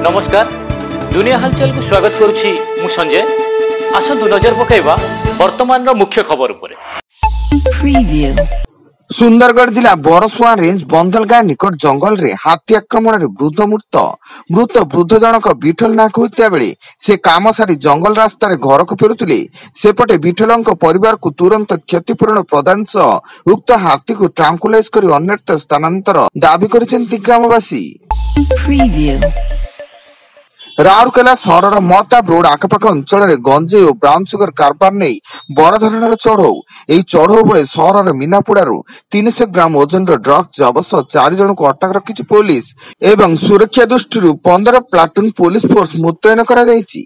नमस्कार दुनिया हालचाल को स्वागत करुछि मु संजय। आसंतु नजर पकाइबा वर्तमान रो मुख्य खबर उपरे। सुंदरगढ़ जिला बरसुआ रेंज बंदलगाँ निकट जंगल रे हाथी आक्रमण रे मृत वृद्ध जनक विठल नायक होता बेले से काम सारी जंगल रास्ता रे घर को फेरुथिले। सेपटे विठलंक परिवार को तुरंत क्षतिपूरण प्रदान सह उक्त हाथी को ट्रांकुलाइज करी अन्यत्र स्थानांतर दाबी करिसेंती ग्रामवासी। राउरकेला सहर महताब रोड आखपाख अंचल गंजे और ब्राउन सुगर कारबार नहीं बड़ धरण चढ़ऊ। यही चढ़ऊ बेले सहर मीनापुड़ू 300 ग्राम ओजन ड्रग्स जबत 4 जन को अटक रखी पुलिस एवं सुरक्षा दृष्टि 15 प्लाटून पुलिस फोर्स मुतयन करा जायछि।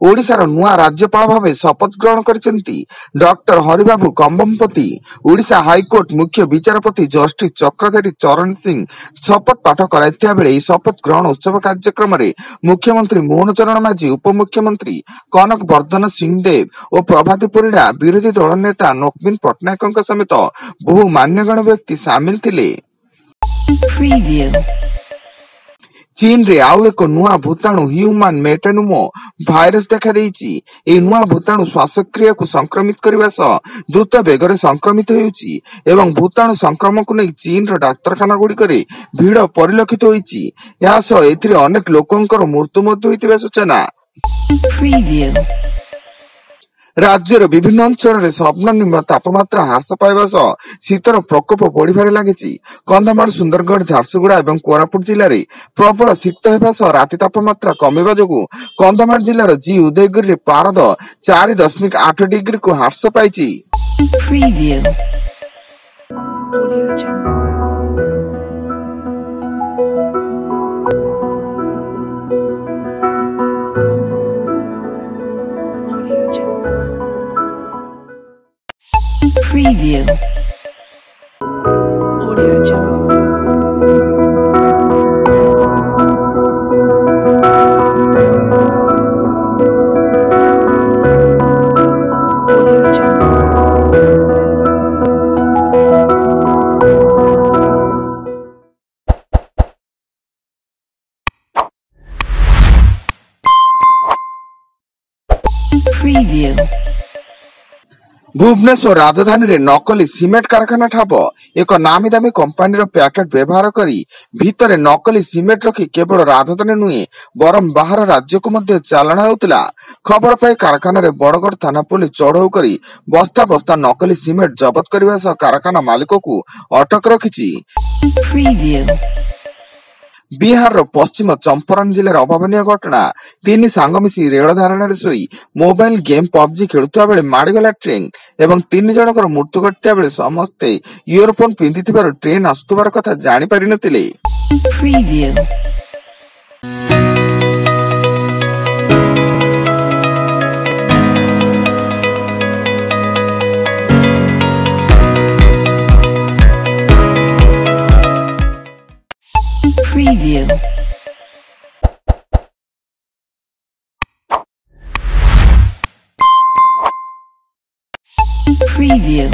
ओडिशार नुआ राज्यपाल भाव शपथ ग्रहण करिसेंती डॉक्टर हरिबाबू कंबमपति। ओडिशा हाईकोर्ट मुख्य विचारपति जस्टिस चक्रधारी चरण सिंह शपथ पाठ कराइथिया बेले शपथ ग्रहण उत्सव कार्यक्रम रे मुख्यमंत्री मोहन चरण माझी, उपमुख्यमंत्री कनक वर्धन सिंहदेव और प्रभाती परिड़ा, विरोधी दल नेता नवीन पट्टनायक समेत बहु मान्यगण व्यक्ति सामिल थिले। चीन रे आउ एक नुआ भूताणु ह्यूमन मेटानुमो भाइरस देखा देइछि। ए नुआ भूताणु श्वासक्रिया को संक्रमित करबा सह द्रुत बेगरे संक्रमित हेउछि एवं भूताणु संक्रमण को नहीं चीन रो डाक्तरखाना गुड़िक भीड़ परिलक्षित होइछि। या सह एथिरे अनेक लोकंकर मृत्यु मध्य होइतिबा सूचना। राज्यर विभिन्न अंचल सर्वनिम्न तापमात्रा ह्रास पाइबा सह शीतर प्रकोप बढ़िबारे लागिछि। कंधमाल, सुंदरगढ़, झारसुगुड़ा एवं कोरापुट जिले में प्रबल शीत हेबा सह राति तापमात्रा कमिबा जोगु कंधमाल जिलार जी उदयगिरी पारद 4.8 डिग्री को ह्रास पाइछि। Preview. Audio Jungle. Audio Jungle. Preview. Bhubaneswar Rajdhani रे नकली सीमेंट कारखाना ठाब एक नामी दामी कंपानी पैकेट व्यवहार करी भितर नकली सीमेंट रखी केवल राजधानी नुहे बरम बाहर राज्य को मध्य चालाण होउतिला। खबर पाई कारखाना रे बड़गढ़ थाना पुलिस चढ़ऊ करी बस्ता बस्ता नकली सीमेंट जबत करबा सह कारखाना मालिक को अटक रखिछि। बिहार रो पश्चिम चंपारण जिले अभावनीय घटना। 3 सांग मिसी रेल धारण शोई मोबाइल गेम पबजी खेलुवा बेले माड़गला ट्रेन एवं 3 जनकर मृत्यु घटिया बेले समस्ते इयरफोन पिंधि ट्रेन आसुवार कथा जानि पारि नथिले। Preview. Preview.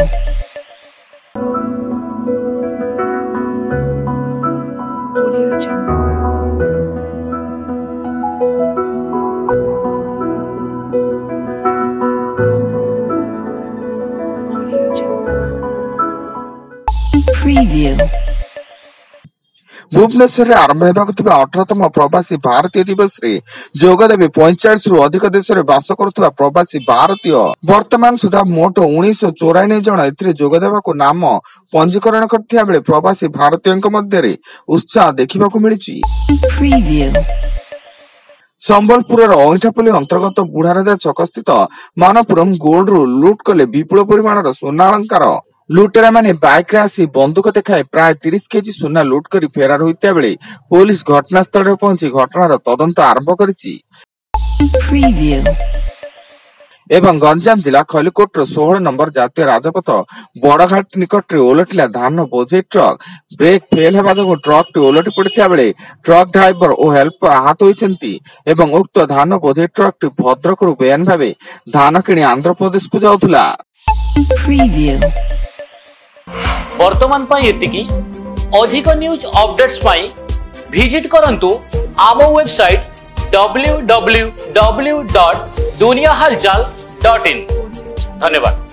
Audio Jungle. Audio Jungle. Preview. Bhubaneswar आरंभ होगा 18तम प्रवासी भारतीय दिवस रे जोगदेवी 45 रु अधिक देश में बास करुवा प्रवासी भारतीय वर्तमान सुधा मोट 1994 जन एथिरे जोगदेवा को नाम पंजीकरण करथिया बेले प्रवासी भारतीय मध्य उत्साह देखा मिली। संबलपुर अईठापल्ली अंतर्गत बुढ़ाराजा छक स्थित मानपुरम गोल्ड रु लुट कले विपुल परिमाण सोना अलंकार। लुटेरा माने बाइक रे आसी बंदूक देखाए प्राय 30 केजी सोना लुट करी फेरार होइता बेले पुलिस घटनास्थल रे पहुंची घटनार तदंत आरंभ करिछि। एवं गंजाम जिला खलिकोट 16 नंबर जातीय राजपथ बड़घाट निकट ओलटिला धान बोझे ट्रक ब्रेक फेल हेबा जोगु ट्रक टी ओलटि पड़िथिया बेले ट्रक ड्राइवर और हेल्पर आहत होइछन्ति एवं उक्त धान बोझे ट्रक टी भद्रक रु बेआईन भाबे धान किणी आंध्र प्रदेश को जाउथुला। Preview. वर्तमान पाई एतिकी अधिक न्यूज अपडेट्स पाई विजिट करंतु आम वेबसाइट www.duniyahalchal.in। धन्यवाद।